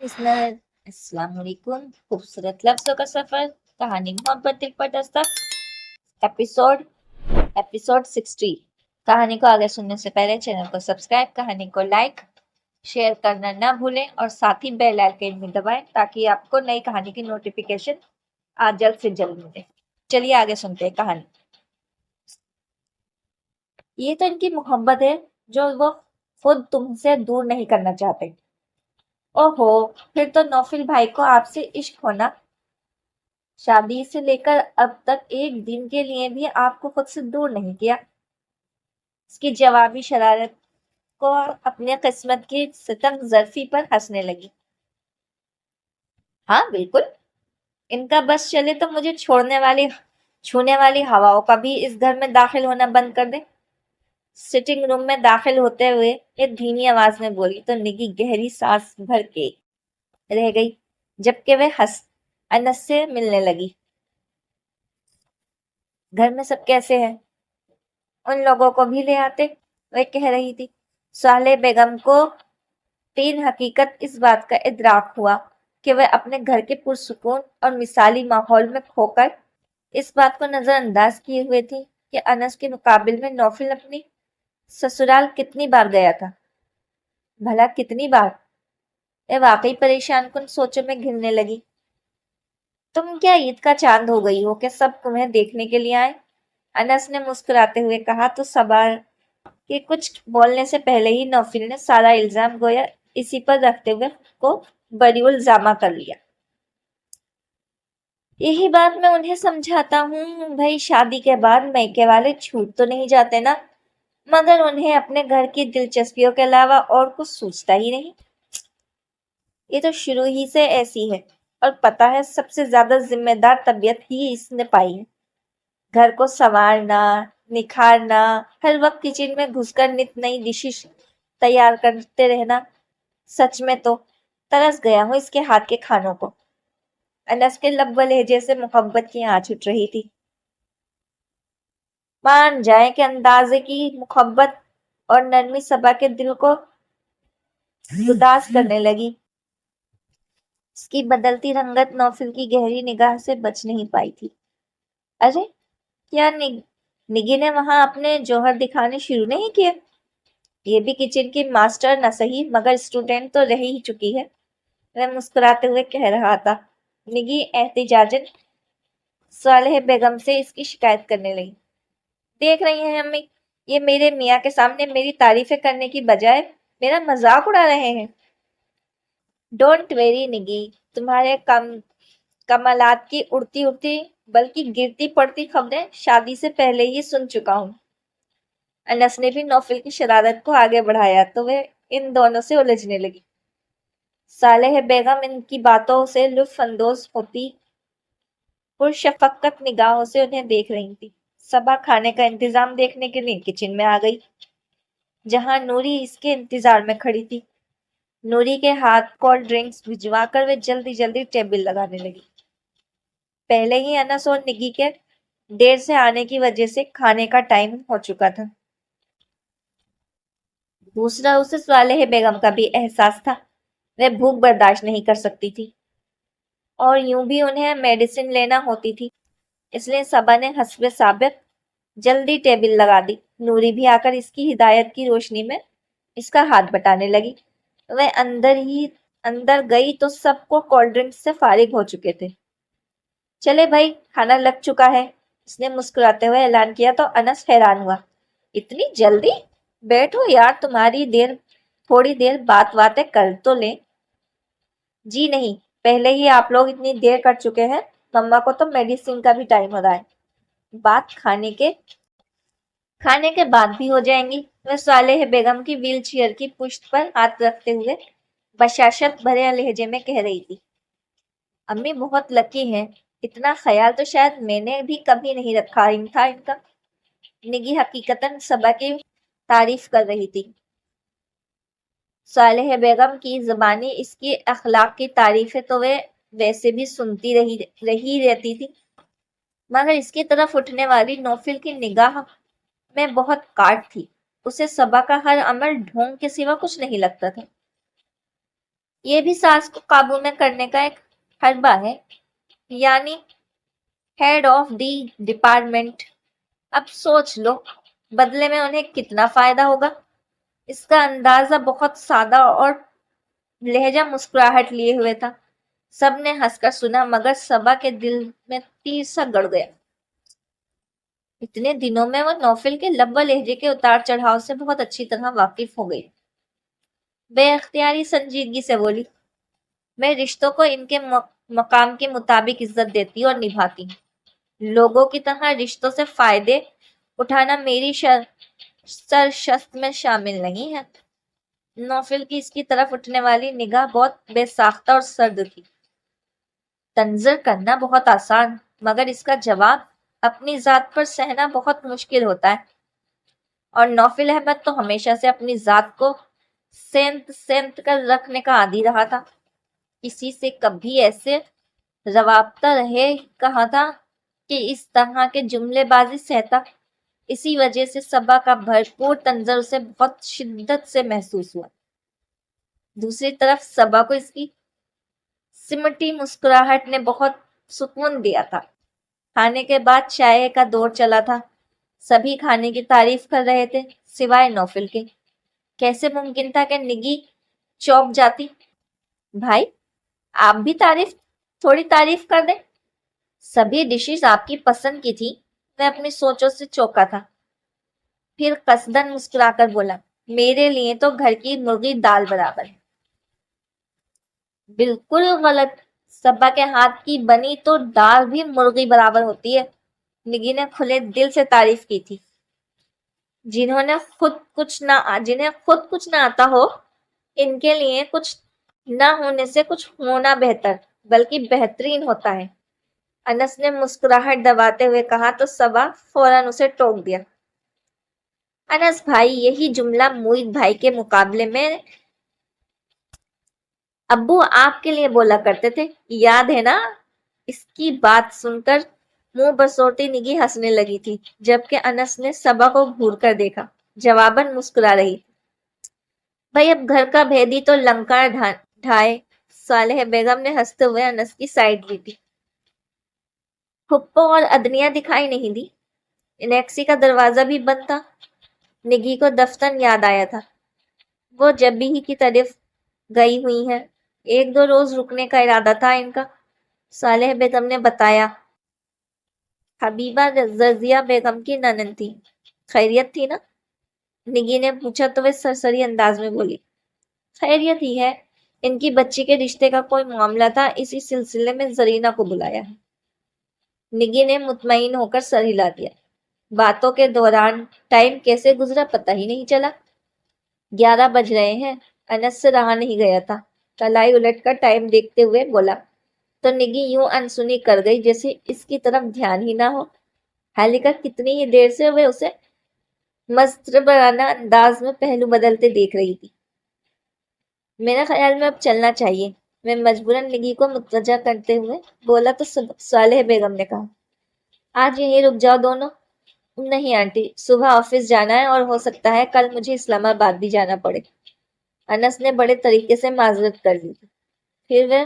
Listener, अस्सलाम वालेकुम। खूबसूरत लफ्जों का सफर, कहानी मोहब्बत दिल पर दस्तक, एपिसोड एपिसोड 60। कहानी को आगे सुनने से पहले चैनल को सब्सक्राइब, कहानी को लाइक शेयर करना ना भूलें और साथ ही बेल आइकन भी दबाएं ताकि आपको नई कहानी की नोटिफिकेशन आज जल्द से जल्द मिले। चलिए आगे सुनते हैं कहानी। ये तो इनकी मोहब्बत है जो वो खुद तुमसे दूर नहीं करना चाहते। ओहो, फिर तो नौफिल भाई को आपसे इश्क होना। शादी से लेकर अब तक एक दिन के लिए भी आपको खुद से दूर नहीं किया। उसकी जवाबी शरारत को अपने किस्मत की सितम जरफी पर हंसने लगी। हाँ बिल्कुल, इनका बस चले तो मुझे छूने वाली हवाओं का भी इस घर में दाखिल होना बंद कर दे। सिटिंग रूम में दाखिल होते हुए एक धीमी आवाज में बोली तो निगी गहरी सांस भर के रह गई, जबकि वह अनस से मिलने लगी। घर में सब कैसे हैं? उन लोगों को भी ले आते, वह कह रही थी। साले बेगम को तीन हकीकत इस बात का इदराक हुआ कि वह अपने घर के पुरसुकून और मिसाली माहौल में खोकर इस बात को नजरअंदाज किए हुए थी कि अनस के मुकाबिल में नौफिल अपनी ससुराल कितनी बार गया था। भला कितनी बार? वह वाकई परेशान कुन सोचों में घिरने लगी। तुम क्या ईद का चांद हो गई हो कि सब तुम्हें देखने के लिए आए? अनस ने मुस्कुराते हुए कहा तो सबा कि कुछ बोलने से पहले ही नौफिल ने सारा इल्जाम गोया इसी पर रखते हुए को बरीउल जामा कर लिया। यही बात मैं उन्हें समझाता हूँ भाई, शादी के बाद मैके वाले छूट तो नहीं जाते ना, मगर उन्हें अपने घर की दिलचस्पियों के अलावा और कुछ सूझता ही नहीं। ये तो शुरू ही से ऐसी है और पता है सबसे ज्यादा जिम्मेदार तबीयत ही इसने पाई है। घर को संवारना, निखारना, हर वक्त किचन में घुसकर नित नई डिशेस तैयार करते रहना। सच में तो तरस गया हूँ इसके हाथ के खानों को। अनस के लब व लहजे से मोहब्बत की आँच उठ रही थी। मान जाए कि अंदाजे की मोहब्बत और नरमी सबा के दिल को उदास करने लगी। उसकी बदलती रंगत नौफिल की गहरी निगाह से बच नहीं पाई थी। अरे क्या निगी ने वहां अपने जौहर दिखाने शुरू नहीं किए? ये भी किचन की मास्टर न सही मगर स्टूडेंट तो रह ही चुकी है, वह मुस्कुराते हुए कह रहा था। निगी एहतिजाजन सालेह बेगम से इसकी शिकायत करने लगी। देख रही हैं अम्मी, ये मेरे मियाँ के सामने मेरी तारीफें करने की बजाय मेरा मजाक उड़ा रहे हैं। डोंट वेरी निगी, तुम्हारे कमलात की उड़ती उड़ती बल्कि गिरती पड़ती खबरें शादी से पहले ही सुन चुका हूँ। अनस ने भी नौफिल की शरारत को आगे बढ़ाया तो वह इन दोनों से उलझने लगी। सालेह बेगम इनकी बातों से लुत्फ अंदोज होती पुरशफकत निगाहों से उन्हें देख रही थी। सबा खाने का इंतजाम देखने के लिए किचन में आ गई, जहां नूरी इसके इंतजार में खड़ी थी। नूरी के हाथ कोल्ड ड्रिंक्स भिजवा कर वे जल्दी जल्दी टेबल लगाने लगी। पहले ही अनस और निगी के देर से आने की वजह से खाने का टाइम हो चुका था। दूसरा उसे सालेह बेगम का भी एहसास था, वह भूख बर्दाश्त नहीं कर सकती थी और यूं भी उन्हें मेडिसिन लेना होती थी, इसलिए सबा ने हस्बे साबिक जल्दी टेबल लगा दी। नूरी भी आकर इसकी हिदायत की रोशनी में इसका हाथ बटाने लगी। वह अंदर गई तो सबको कोल्ड ड्रिंक से फारिग हो चुके थे। चले भाई, खाना लग चुका है, इसने मुस्कुराते हुए ऐलान किया तो अनस हैरान हुआ। इतनी जल्दी? बैठो यार, थोड़ी देर बातें कर तो ले। जी नहीं, पहले ही आप लोग इतनी देर कर चुके हैं, मम्मा को तो मेडिसिन का भी टाइम हो रहा है। बात खाने के बाद भी हो जाएंगी, वह सालेह बेगम की व्हील चेयर की पुश्त पर हाथ रखते हुए बशाशत भरे लहजे में कह रही थी। अम्मी बहुत लकी हैं, इतना ख्याल तो शायद मैंने भी कभी नहीं रखा था इनका। निगी हकीकतन सबा की तारीफ कर रही थी। सालेह बेगम की जुबानी इसकी अखलाक की तारीफें तो वे वैसे भी सुनती रही रहती थी, मगर इसकी तरफ उठने वाली नौफिल की निगाह में बहुत काट थी। उसे सबा का हर अमल ढोंग के सिवा कुछ नहीं लगता था। یہ بھی ساس کو قابو میں کرنے کا ایک حربہ ہے، یعنی ہیڈ آف دی ڈپارٹمنٹ۔ اب سوچ لو بدلے میں انہیں کتنا فائدہ ہوگا۔ اس کا اندازہ بہت سادہ اور لہجہ مسکراہٹ لیے ہوئے تھا۔ سب نے ہنس کر سنا، مگر صبا کے دل میں تیر سا گڑ گیا۔ اتنے دنوں میں وہ نوفل کے لب و لہجے کے اتار چڑھاؤ سے بہت اچھی طرح واقف ہو گئی۔ بے اختیاری سنجیدگی سے بولی، میں رشتوں کو ان کے مقام کے مطابق عزت دیتی اور نبھاتی ہوں۔ لوگوں کی طرح رشتوں سے فائدے اٹھانا میری سرشست میں شامل نہیں ہے۔ نوفل کی اس کی طرف اٹھنے والی نگاہ بہت بے ساختہ اور سرد تھی۔ تنظر کرنا بہت آسان، مگر اس کا جواب اپنی ذات پر سہنا بہت مشکل ہوتا ہے، اور نوفل احمد تو ہمیشہ سے اپنی ذات کو سینت کر رکھنے کا عادی رہا تھا۔ کسی سے کبھی ایسے روابطہ رہے کہا تھا کہ اس طرح کے جملے بازی سہتا۔ اسی وجہ سے صبا کا بھرپور تنظر اسے بہت شدت سے محسوس ہوا۔ دوسری طرف صبا کو اس کی سمٹی مسکراہٹ نے بہت سکون دیا تھا۔ کھانے کے بعد چائے کا دور چلا تھا۔ سبھی کھانے کی تعریف کر رہے تھے سوائے نوفل کے۔ کیسے ممکن تھا کہ نگی چونک جاتی؟ بھائی آپ بھی تھوڑی تعریف کر دیں۔ سبھی ڈشز آپ کی پسند کی تھی۔ میں اپنی سوچوں سے چونکا تھا، پھر قصدن مسکرا کر بولا، میرے لیے تو گھر کی مرغی دال برابر ہے۔ بالکل غلط، صبا کے ہاتھ کی بنی تو دال بھی مرغی برابر ہوتی ہے۔ نگی نے کھلے دل سے تعریف کی تھی۔ جنہیں خود کچھ نہ آتا ہو، ان کے لیے کچھ نہ ہونے سے کچھ ہونا بہتر بلکہ بہترین ہوتا ہے۔ انس نے مسکراہٹ دباتے ہوئے کہا تو صبا فوراً اسے ٹوک دیا۔ انس بھائی، یہی جملہ موعد بھائی کے مقابلے میں ابو آپ کے لیے بولا کرتے تھے، یاد ہے نا؟ اس کی بات سن کر منہ بسوٹی نگی ہنسنے لگی تھی، جبکہ انس نے صبا کو گھور کر دیکھا، جواباً مسکرا رہی تھی۔ بھائی اب گھر کا بھیدی تو لنکار ڈھائے۔ صالح بیگم نے ہنستے ہوئے انس کی سائڈ لی تھی۔ پھپھو اور ادنیا دکھائی نہیں دی۔ انیکسی کا دروازہ بھی بند تھا۔ نگی کو دفتن یاد آیا تھا۔ وہ جب بھی ہی کی طرف گئی ہوئی ہیں، 1-2 روز رکنے کا ارادہ تھا ان کا۔ صالح بیگم نے بتایا، حبیبہ رضیہ بیگم کی ننند تھی۔ خیریت تھی نا؟ نگی نے پوچھا تو وہ سرسری انداز میں بولی، خیریت ہی ہے، ان کی بچی کے رشتے کا کوئی معاملہ تھا، اسی سلسلے میں زرینہ کو بلایا ہے۔ نگی نے مطمئن ہو کر سر ہلا دیا۔ باتوں کے دوران ٹائم کیسے گزرا پتہ ہی نہیں چلا۔ 11 بج رہے ہیں۔ انس سے رہا نہیں گیا تھا۔ کلائی الٹ کر ٹائم دیکھتے ہوئے بولا تو نگی یوں انسنی کر گئی جیسے اس کی طرف دھیان ہی نہ ہو۔ حالیکہ کتنی ہی دیر سے وہ اسے مضطربانہ انداز میں پہلو بدلتے دیکھ رہی تھی۔ میرے خیال میں اب چلنا چاہیے، میں مجبوراً نگی کو متوجہ کرتے ہوئے بولا تو صالح بیگم نے کہا، آج یہیں رک جاؤ دونوں۔ نہیں آنٹی، صبح آفس جانا ہے اور ہو سکتا ہے کل مجھے اسلام آباد بھی جانا پڑے۔ انس نے بڑے طریقے سے معذرت کر لی تھی۔ پھر وہ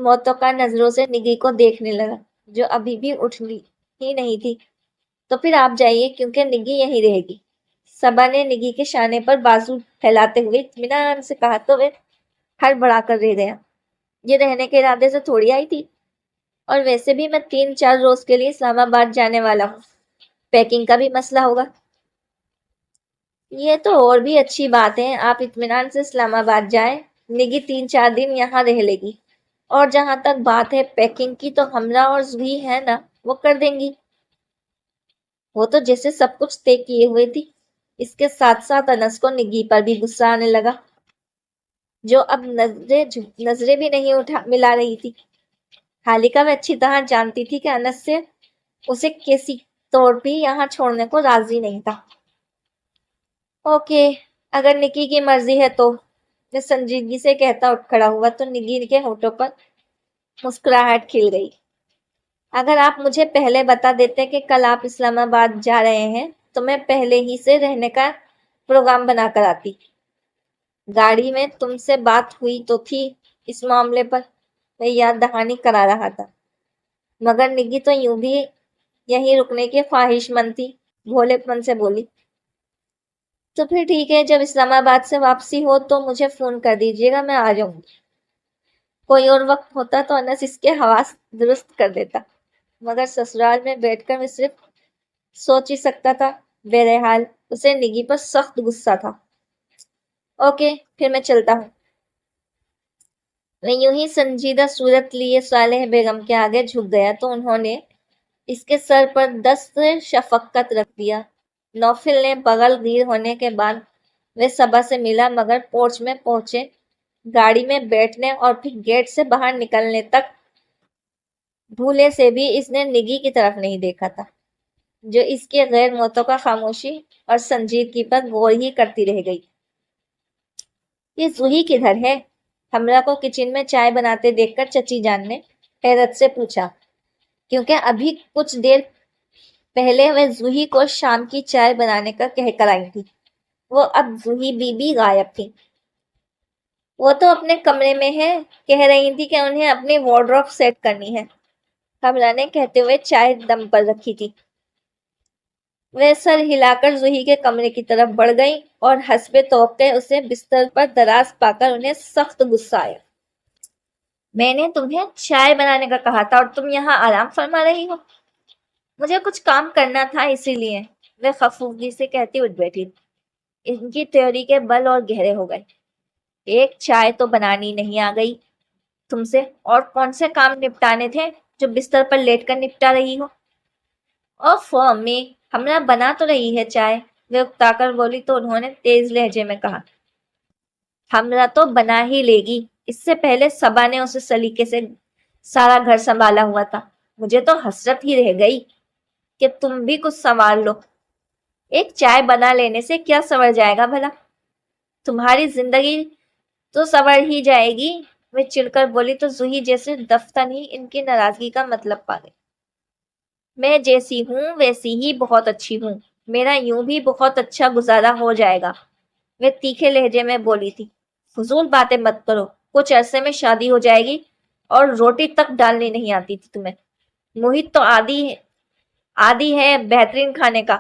موتوقع نظروں سے نگی کو دیکھنے لگا جو ابھی بھی اٹھنی ہی نہیں تھی۔ تو پھر آپ جائیے کیونکہ نگی یہیں رہے گی۔ صبا نے نگی کے شانے پر بازو پھیلاتے ہوئے اطمینان سے کہا تو وہ ہڑبڑا کر رہ گیا۔ یہ رہنے کے ارادے سے تھوڑی آئی تھی، اور ویسے بھی میں 3-4 روز کے لیے اسلام آباد جانے والا ہوں، پیکنگ کا بھی مسئلہ ہوگا۔ یہ تو اور بھی اچھی بات ہے، آپ اطمینان سے اسلام آباد جائیں، نگی 3-4 دن یہاں رہ لے گی، اور جہاں تک بات ہے پیکنگ کی تو ہمراہ اور زوہی ہے نا، وہ کر دیں گی۔ وہ تو جیسے سب کچھ طے کیے ہوئے تھی۔ اس کے ساتھ ساتھ انس کو نگی پر بھی غصہ آنے لگا، جو اب نظریں بھی نہیں ملا رہی تھی۔ حالیکہ وہ اچھی طرح جانتی تھی کہ انس سے اسے کسی طور بھی یہاں چھوڑنے کو راضی نہیں تھا۔ اوکے، اگر نکی کی مرضی ہے تو، میں سنجیدگی سے کہتا اٹھ کھڑا ہوا تو نگی کے ہونٹوں پر مسکراہٹ کھل گئی۔ اگر آپ مجھے پہلے بتا دیتے کہ کل آپ اسلام آباد جا رہے ہیں تو میں پہلے ہی سے رہنے کا پروگرام بنا کر آتی۔ गाड़ी में तुमसे बात हुई तो थी इस मामले पर, मैं याद दहानी करा रहा था, मगर निगी तो यूं भी यहीं रुकने की ख्वाहिशमंद थी, भोलेपन से बोली। तो फिर ठीक है, जब इस्लामाबाद से वापसी हो तो मुझे फोन कर दीजिएगा, मैं आ जाऊंगी। कोई और वक्त होता तो अनस इसके हवास दुरुस्त कर देता, मगर ससुराल में बैठकर मैं सिर्फ सोच ही सकता था। बहरहाल उसे निगी पर सख्त गुस्सा था। ओके, फिर मैं चलता हूँ। मैं यूं ही संजीदा सूरत लिए सालेह बेगम के आगे झुक गया तो उन्होंने इसके सर पर दस्त शफकत रख दिया। नौफिल ने बगल गिर होने के बाद वे सबा से मिला, मगर पोर्च में पहुंचे, गाड़ी में बैठने और फिर गेट से बाहर निकलने तक भूले से भी इसने निगी की तरफ नहीं देखा था, जो इसके गैर मुतवक्का खामोशी और संजीदगी पर गौर ही करती रह गई। ये जूही किधर है? हमरा को किचन में चाय बनाते देखकर चची जान ने हैरत से पूछा, क्योंकि अभी कुछ देर पहले वह जूही को शाम की चाय बनाने का कहकर आई थी। वो अब जूही बीबी गायब थी। वो तो अपने कमरे में है, कह रही थी कि उन्हें अपनी वार्डरोब सेट करनी है, हमरा ने कहते हुए चाय दम पर रखी थी। वह सर हिलाकर जूही के कमरे की तरफ बढ़ गई और हस्बे तौक़े उसे बिस्तर पर दराज पाकर उन्हें सख्त गुस्सा आया। मैंने तुम्हें चाय बनाने का कहा था और तुम यहाँ आराम फरमा रही हो। मुझे कुछ काम करना था इसीलिए, वह खफूगी से कहती उठ बैठी। इनकी थ्योरी के बल और गहरे हो गए। एक चाय तो बनानी नहीं आ गई तुमसे, और कौन से काम निपटाने थे जो बिस्तर पर लेटकर निपटा रही हो? ओफ अम्मी, हमरा बना तो रही है चाय, वे उकताकर बोली तो उन्होंने तेज लहजे में कहा, हमरा तो बना ही लेगी। इससे पहले सबा ने उसे सलीके से सारा घर संभाला हुआ था। मुझे तो हसरत ही रह गई कि तुम भी कुछ संभाल लो। एक चाय बना लेने से क्या संवर जाएगा भला? तुम्हारी जिंदगी तो संवर ही जाएगी, वे चिढ़कर बोली तो जूही जैसे दफ्तन ही इनकी नाराजगी का मतलब पा गई। मैं जैसी हूँ वैसी ही बहुत अच्छी हूँ, मेरा यूं भी बहुत अच्छा गुजारा हो जाएगा, वे तीखे लहजे में बोली थी। फजूल बातें मत करो, कुछ अरसे में शादी हो जाएगी और रोटी तक डालनी नहीं आती थी तुम्हें। मोहित तो आदि है बेहतरीन खाने का,